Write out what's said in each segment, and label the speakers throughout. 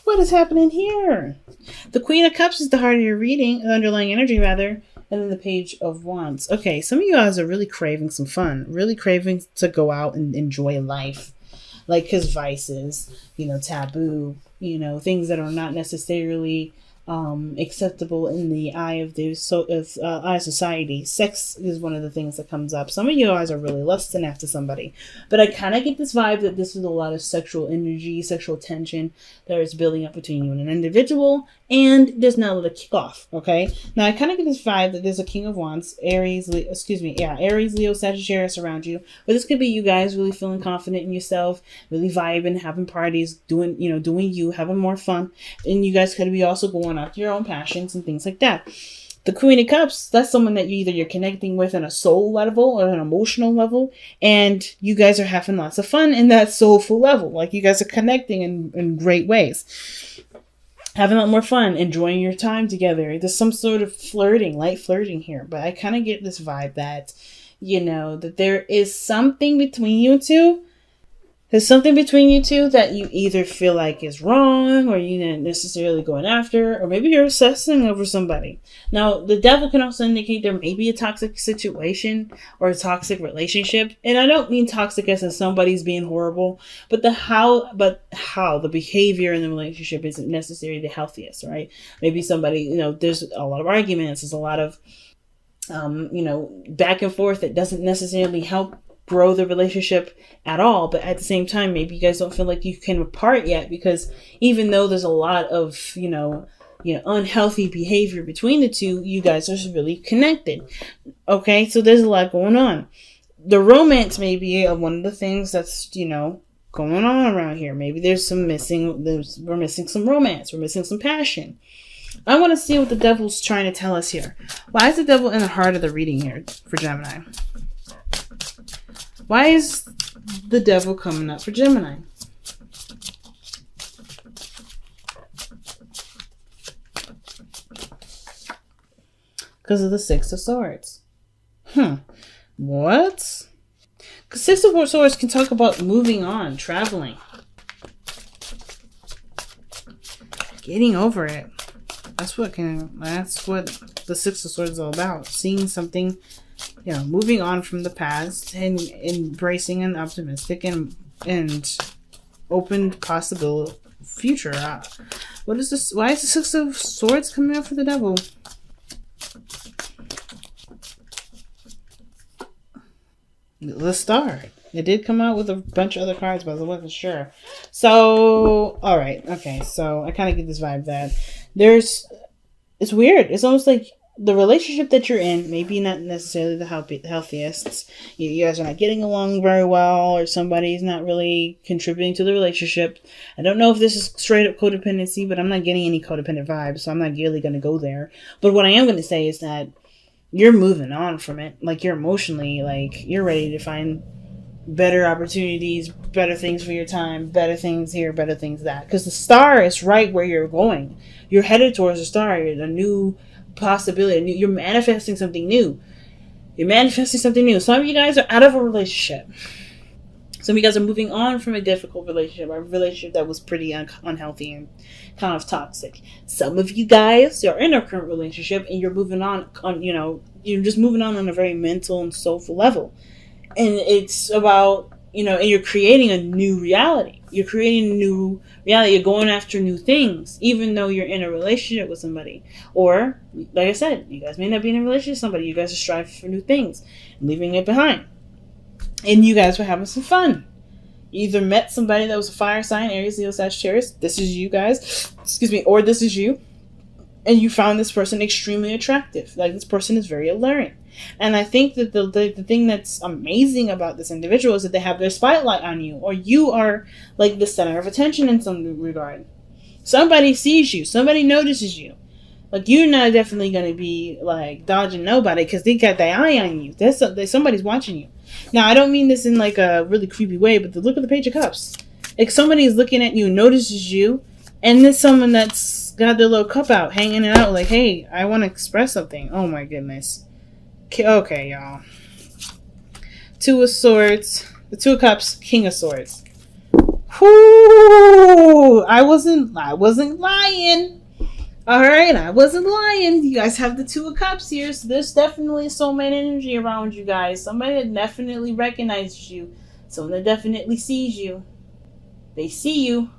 Speaker 1: What is happening here? The Queen of Cups is the heart of your reading, the underlying energy rather, and then the Page of Wands. Okay, some of you guys are really craving some fun, really craving to go out and enjoy life. Like, because vices, taboo, things that are not necessarily acceptable in the eye of our society. Sex is one of the things that comes up. Some of you guys are really lusting after somebody, but I kind of get this vibe that this is a lot of sexual energy, sexual tension that is building up between you and an individual, and there's now the kickoff. Okay, now I kind of get this vibe that there's a King of Wands, Aries, Leo, Sagittarius around you, but this could be you guys really feeling confident in yourself, really vibing, having parties, doing you, having more fun, and you guys could be also going after your own passions and things like that. The Queen of Cups, that's someone that you're connecting with on a soul level or an emotional level, and you guys are having lots of fun in that soulful level. Like, you guys are connecting in great ways, having a lot more fun, enjoying your time together. There's some sort of light flirting here, but I kind of get this vibe that, that there is something between you two. There's something between you two that you either feel like is wrong, or you're not necessarily going after, or maybe you're obsessing over somebody. Now, the Devil can also indicate there may be a toxic situation or a toxic relationship. And I don't mean toxic as in somebody's being horrible, but how the behavior in the relationship isn't necessarily the healthiest, right? Maybe somebody, there's a lot of arguments, there's a lot of, back and forth that doesn't necessarily help grow the relationship at all. But at the same time, maybe you guys don't feel like you can apart yet, because even though there's a lot of unhealthy behavior between the two, you guys are really connected. Okay, so there's a lot going on. The romance may be one of the things that's going on around here. Maybe we're missing some romance, we're missing some passion. I want to see what the Devil's trying to tell us here. Why is the Devil in the heart of the reading here for Gemini? Why is the Devil coming up for Gemini? Because of the Six of Swords. What? Because Six of Swords can talk about moving on, traveling, getting over it. That's what the Six of Swords is all about. Seeing something, moving on from the past and embracing an optimistic and open possible future. What is this? Why is the Six of Swords coming up for the Devil? The Star. It did come out with a bunch of other cards, but I wasn't sure. So, all right. Okay. So I kind of get this vibe that it's weird. It's almost like the relationship that you're in, maybe not necessarily the healthiest. You guys are not getting along very well, or somebody's not really contributing to the relationship. I don't know if this is straight up codependency, but I'm not getting any codependent vibes, so I'm not really going to go there. But what I am going to say is that you're moving on from it. Like, you're emotionally, you're ready to find better opportunities, better things for your time, better things here, better things that. Because the Star is right where you're going. You're headed towards the Star. A new possibility. You're manifesting something new. Some of you guys are out of a relationship. Some of you guys are moving on from a difficult relationship, a relationship that was pretty unhealthy and kind of toxic. Some of you guys are in a current relationship and you're moving on you're just moving on a very mental and soulful level. And it's about, and you're creating a new reality. You're going after new things, even though you're in a relationship with somebody. Or, like I said, you guys may not be in a relationship with somebody. You guys are striving for new things and leaving it behind. And you guys were having some fun. You either met somebody that was a fire sign, Aries, Leo, Sagittarius. This is you guys. Or this is you. And you found this person extremely attractive. Like, this person is very alluring. And I think that the thing that's amazing about this individual is that they have their spotlight on you. Or you are, like, the center of attention in some regard. Somebody sees you. Somebody notices you. Like, you're not definitely going to be, like, dodging nobody because they got their eye on you. Somebody's watching you. Now, I don't mean this in, like, a really creepy way, but look at the Page of Cups. Like, somebody's looking at you, notices you, and there's someone that's got their little cup out, hanging it out, like, hey, I want to express something. Oh, my goodness. Okay, y'all. Two of Swords. The Two of Cups, King of Swords. Whoo! I wasn't lying. All right, I wasn't lying. You guys have the Two of Cups here, so there's definitely soulmate energy around you guys. Somebody that definitely recognizes you. Someone that definitely sees you. They see you.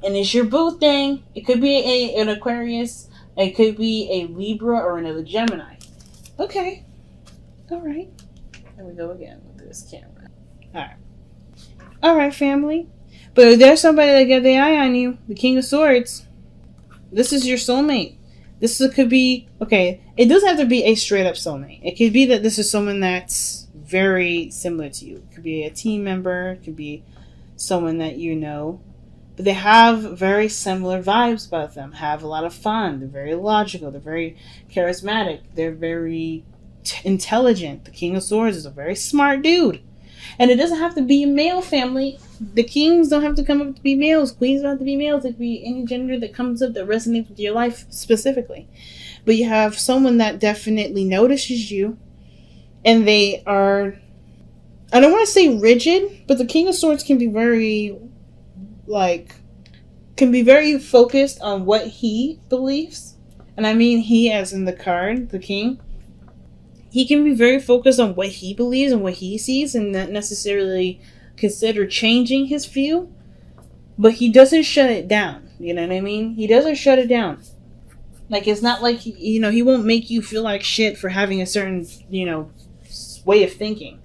Speaker 1: And it's your boo thing. It could be an Aquarius. It could be a Libra or another Gemini. Okay. All right. Here we go again with this camera. All right. All right, family. But if there's somebody that got their eye on you, the King of Swords, this is your soulmate. Could be, okay, it doesn't have to be a straight up soulmate. It could be that this is someone that's very similar to you. It could be a team member. It could be someone that you know. But they have very similar vibes about them. Have a lot of fun. They're very logical. They're very charismatic. They're very intelligent. The King of Swords is a very smart dude. And it doesn't have to be a male family. The kings don't have to come up to be males. Queens don't have to be males. It could be any gender that comes up that resonates with your life specifically. But you have someone that definitely notices you. And they are, I don't want to say rigid, but the King of Swords can be very, focused on what he believes. And I mean he as in the card, the king. He can be very focused on what he believes and what he sees and not necessarily consider changing his view. But he doesn't shut it down. You know what I mean? He doesn't shut it down. Like, it's not like, he won't make you feel like shit for having a certain, way of thinking.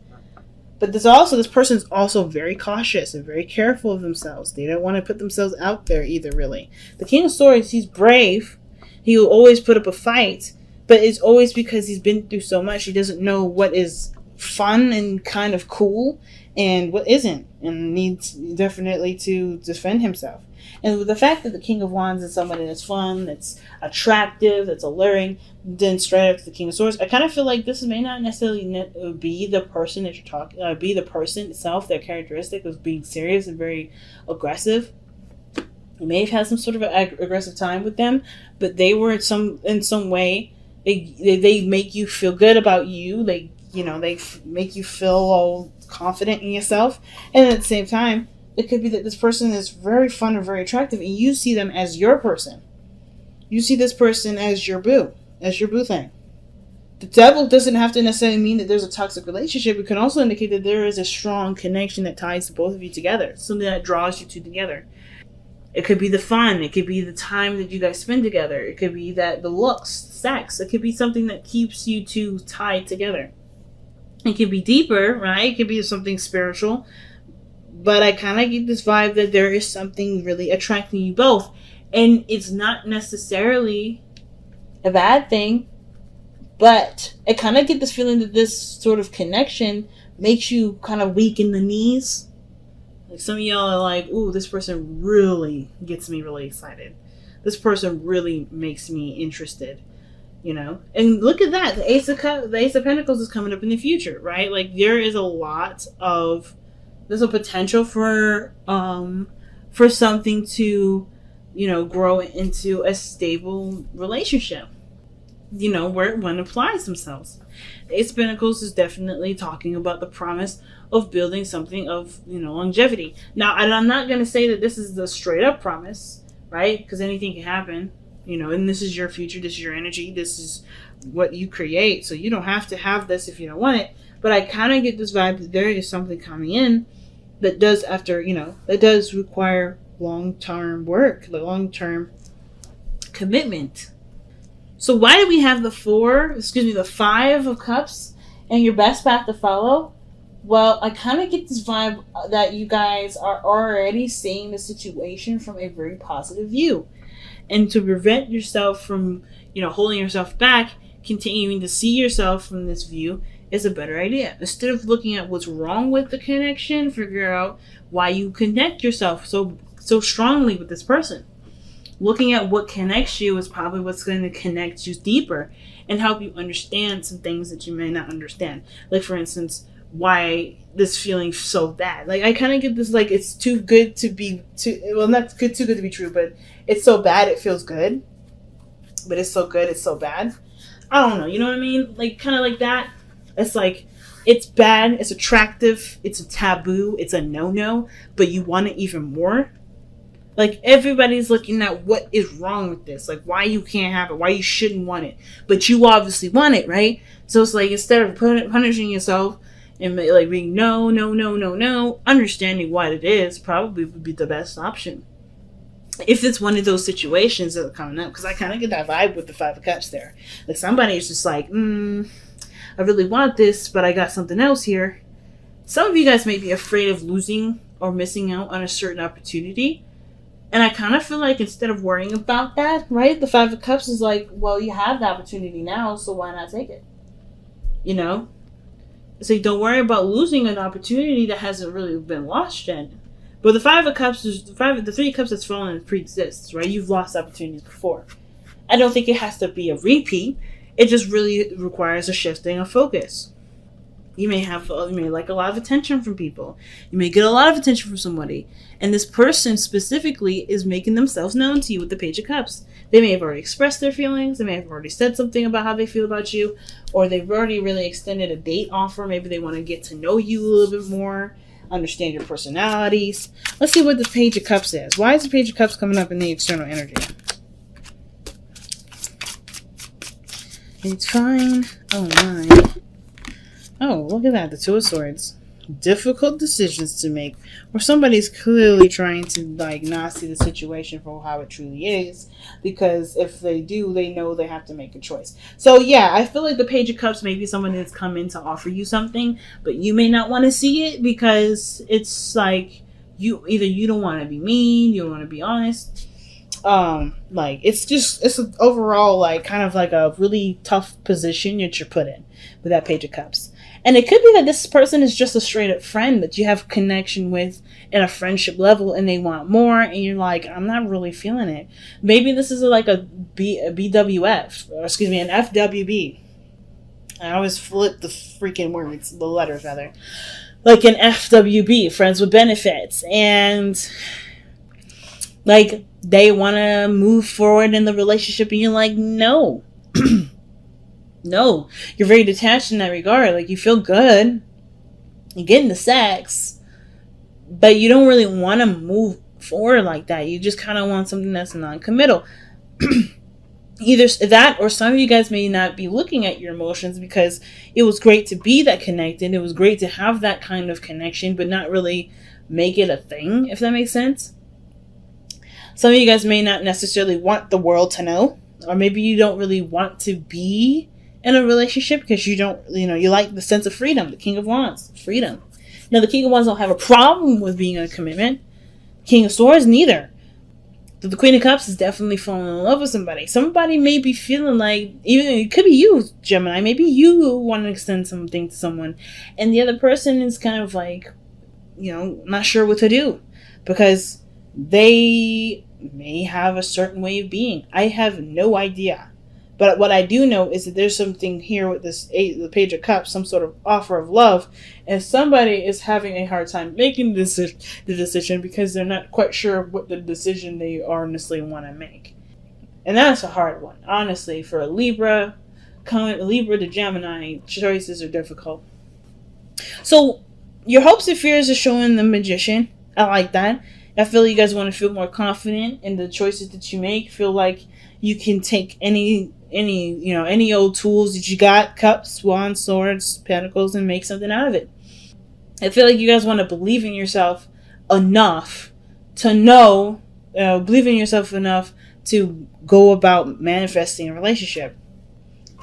Speaker 1: But this person's also very cautious and very careful of themselves. They don't want to put themselves out there either, really. The King of Swords, he's brave. He will always put up a fight. But it's always because he's been through so much. He doesn't know what is fun and kind of cool and what isn't. And needs definitely to defend himself. And with the fact that the King of Wands is somebody that's fun, that's attractive, that's alluring, then straight up to the King of Swords, I kind of feel like this may not necessarily be the person that you're talking, be the person itself, their characteristic of being serious and very aggressive. You may have had some sort of aggressive time with them, but they were in some way. They make you feel good about you. They make you feel all confident in yourself. And at the same time, it could be that this person is very fun and very attractive, and you see them as your person. You see this person as your boo thing. The devil doesn't have to necessarily mean that there's a toxic relationship. It can also indicate that there is a strong connection that ties both of you together. Something that draws you two together. It could be the fun. It could be the time that you guys spend together. It could be that the looks, sex. It could be something that keeps you two tied together. It could be deeper, right? It could be something spiritual. But I kind of get this vibe that there is something really attracting you both. And it's not necessarily a bad thing. But I kind of get this feeling that this sort of connection makes you kind of weak in the knees. Like, some of y'all are like, ooh, this person really gets me really excited. This person really makes me interested, And look at that. The Ace of Pentacles is coming up in the future, right? Like, there's a potential for something to, grow into a stable relationship, where one applies themselves. The Ace of Pentacles is definitely talking about the promise of building something of, longevity. Now, I'm not going to say that this is the straight up promise, right? Because anything can happen, and this is your future, this is your energy, this is what you create. So you don't have to have this if you don't want it. But I kind of get this vibe that there is something coming in that does that does require long-term work, the long-term commitment. So why do we have the 5 of Cups and your best path to follow? Well, I kind of get this vibe that you guys are already seeing the situation from a very positive view. And to prevent yourself from, holding yourself back, continuing to see yourself from this view is a better idea. Instead of looking at what's wrong with the connection, figure out why you connect yourself so strongly with this person. Looking at what connects you is probably what's going to connect you deeper and help you understand some things that you may not understand. Like, for instance, why this feeling so bad. Like, I kind of get this, like, it's too good to be not good, too good to be true, but it's so bad it feels good. But it's so good, it's so bad. I don't know, you know what I mean? Like, kind of like that. It's like, It's bad, it's attractive, it's a taboo, it's a no-no, but you want it even more. Like, everybody's looking at what is wrong with this. Like, why you can't have it, why you shouldn't want it. But you obviously want it, right? So it's like, instead of punishing yourself and like being no, understanding what it is probably would be the best option. If it's one of those situations that are coming up, because I kind of get that vibe with the Five of Cups there. Like, somebody's just like, I really want this, but I got something else here. Some of you guys may be afraid of losing or missing out on a certain opportunity. And I kind of feel like instead of worrying about that, right? The Five of Cups is like, well, you have the opportunity now, so why not take it? You know? So don't worry about losing an opportunity that hasn't really been lost yet. But the Five of Cups, the Three of Cups that's fallen pre-exists, right? You've lost opportunities before. I don't think it has to be a repeat. It just really requires a shifting of focus. You may like a lot of attention from people. You may get a lot of attention from somebody. And this person specifically is making themselves known to you with the Page of Cups. They may have already expressed their feelings. They may have already said something about how they feel about you. Or they've already really extended a date offer. Maybe they want to get to know you a little bit more. Understand your personalities. Let's see what the Page of Cups is. Why is the Page of Cups coming up in the external energy? It's fine. Oh my. Oh, look at that. The Two of Swords. Difficult decisions to make. Or somebody's clearly trying to not see the situation for how it truly is. Because if they do, they know they have to make a choice. So yeah, I feel like the Page of Cups may be someone that's come in to offer you something. But you may not want to see it because it's like you don't want to be mean. You don't want to be honest. It's an overall kind of like a really tough position that you're put in with that Page of Cups. And it could be that this person is just a straight up friend that you have connection with at a friendship level and they want more and you're like, I'm not really feeling it. Maybe this is a BWF, or excuse me, an FWB. I always flip the freaking words, the letters rather. Like an FWB, friends with benefits. And they want to move forward in the relationship and you're like, no. No. You're very detached in that regard. You feel good. You're getting the sex. But you don't really want to move forward like that. You just kind of want something that's non-committal. Either that or some of you guys may not be looking at your emotions because it was great to be that connected. It was great to have that kind of connection, but not really make it a thing, if that makes sense. Some of you guys may not necessarily want the world to know, or maybe you don't really want to be in a relationship because you don't, you like the sense of freedom. The King of Wands, freedom. Now, the King of Wands don't have a problem with being in a commitment. King of Swords, neither. But the Queen of Cups is definitely falling in love with somebody. Somebody may be feeling like, even it could be you, Gemini. Maybe you want to extend something to someone, and the other person is kind of not sure what to do because they may have a certain way of being. I have no idea. But what I do know is that there's something here with the Page of Cups, some sort of offer of love, and somebody is having a hard time making the decision because they're not quite sure what the decision they honestly want to make. And that's a hard one. Honestly, for a Libra to Gemini, choices are difficult. So, your hopes and fears are showing the Magician. I like that. I feel you guys want to feel more confident in the choices that you make. Feel like you can take any old tools that you got, cups, wands, swords, pentacles, and make something out of it. I feel like you guys want to believe in yourself enough to know, believe in yourself enough to go about manifesting a relationship.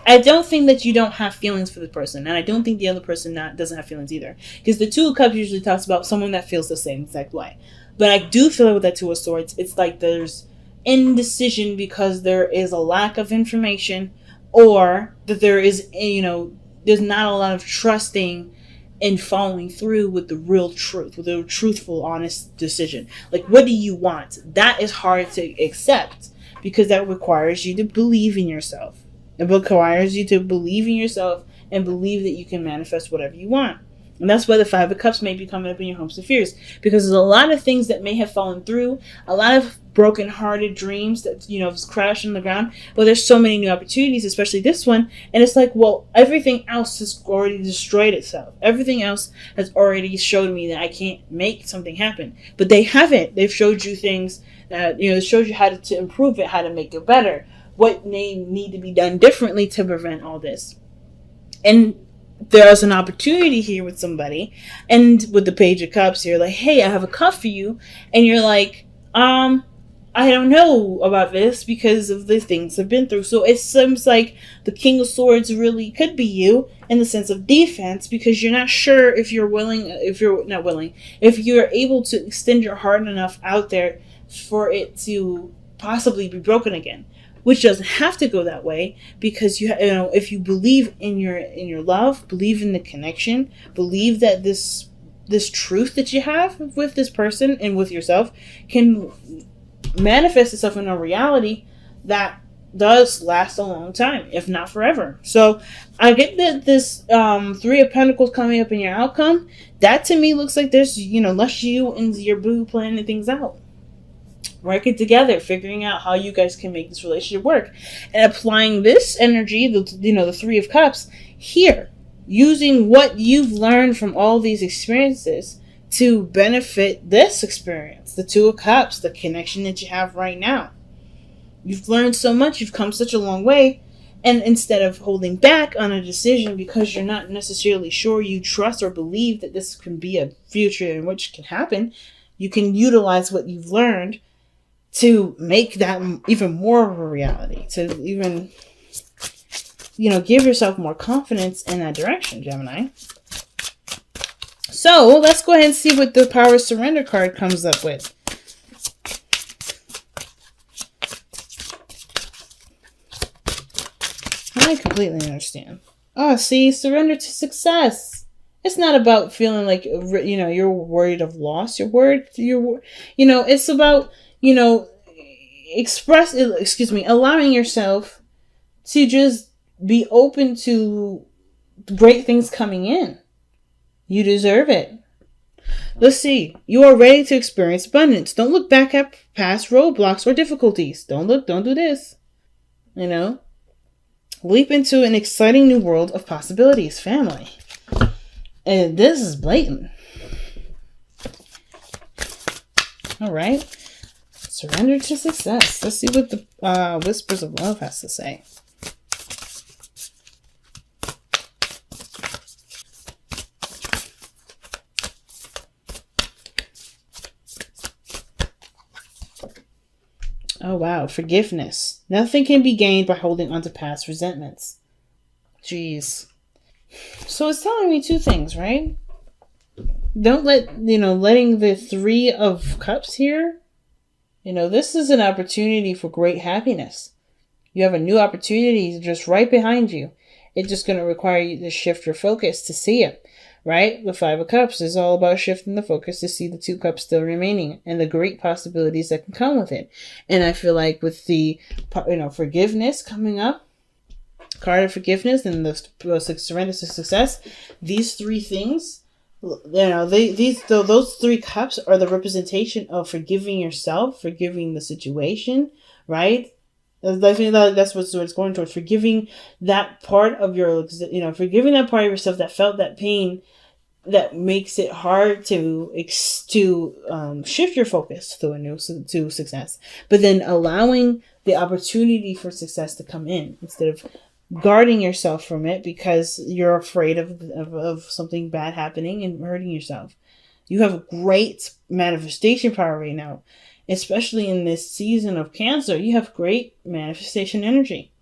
Speaker 1: I don't think that you don't have feelings for the person, and I don't think the other person doesn't have feelings either. Because the Two of Cups usually talks about someone that feels the same exact way. But I do feel it with that Two of Swords. It's like there's indecision because there is a lack of information, or that there is, there's not a lot of trusting and following through with the real truth, with a truthful, honest decision. What do you want? That is hard to accept because that requires you to believe in yourself. It requires you to believe in yourself and believe that you can manifest whatever you want. And that's why the Five of Cups may be coming up in your hopes and fears, because there's a lot of things that may have fallen through, a lot of broken-hearted dreams that, has crashed on the ground. But there's so many new opportunities, especially this one. And it's like, well, everything else has already destroyed itself. Everything else has already showed me that I can't make something happen. But they haven't. They've showed you things that, it shows you how to improve it, how to make it better, what may need to be done differently to prevent all this. And there's an opportunity here with somebody, and with the Page of Cups, you're like, hey, I have a cup for you, and you're like, I don't know about this because of the things I've been through. So it seems like the King of Swords really could be you in the sense of defense, because you're not sure if you're able to extend your heart enough out there for it to possibly be broken again. Which doesn't have to go that way, because if you believe in your love, believe in the connection, believe that this truth that you have with this person and with yourself can manifest itself in a reality that does last a long time, if not forever. So I get that this Three of Pentacles coming up in your outcome, that to me looks like there's less you and your boo planning things out. Working together, figuring out how you guys can make this relationship work, and applying this energy, the Three of Cups here, using what you've learned from all these experiences to benefit this experience, the Two of Cups, the connection that you have right now. You've learned so much, you've come such a long way, and instead of holding back on a decision because you're not necessarily sure you trust or believe that this can be a future in which can happen, you can utilize what you've learned to make that even more of a reality, to even, give yourself more confidence in that direction, Gemini. So let's go ahead and see what the Power of Surrender card comes up with. I completely understand. Oh, see, surrender to success. It's not about feeling like, you're worried of loss. It's about, allowing yourself to just be open to great things coming in. You deserve it. Let's see. You are ready to experience abundance. Don't look back at past roadblocks or difficulties. Don't do this. Leap into an exciting new world of possibilities, family. And this is blatant. All right. Surrender to success. Let's see what the Whispers of Love has to say. Oh, wow. Forgiveness. Nothing can be gained by holding on to past resentments. Jeez. So it's telling me two things, right? Don't letting the Three of Cups here, this is an opportunity for great happiness. You have a new opportunity just right behind you. It's just going to require you to shift your focus to see it, right? The Five of Cups is all about shifting the focus to see the two cups still remaining and the great possibilities that can come with it. And I feel like with the, forgiveness coming up, card of forgiveness and the surrender to success, these three things, those three cups are the representation of forgiving yourself, forgiving the situation, right? I think that's what it's going towards. Forgiving that part of forgiving that part of yourself that felt that pain, that makes it hard to shift your focus to success. But then allowing the opportunity for success to come in instead of guarding yourself from it because you're afraid of something bad happening and hurting yourself. You have a great manifestation power right now. Especially in this season of Cancer, you have great manifestation energy.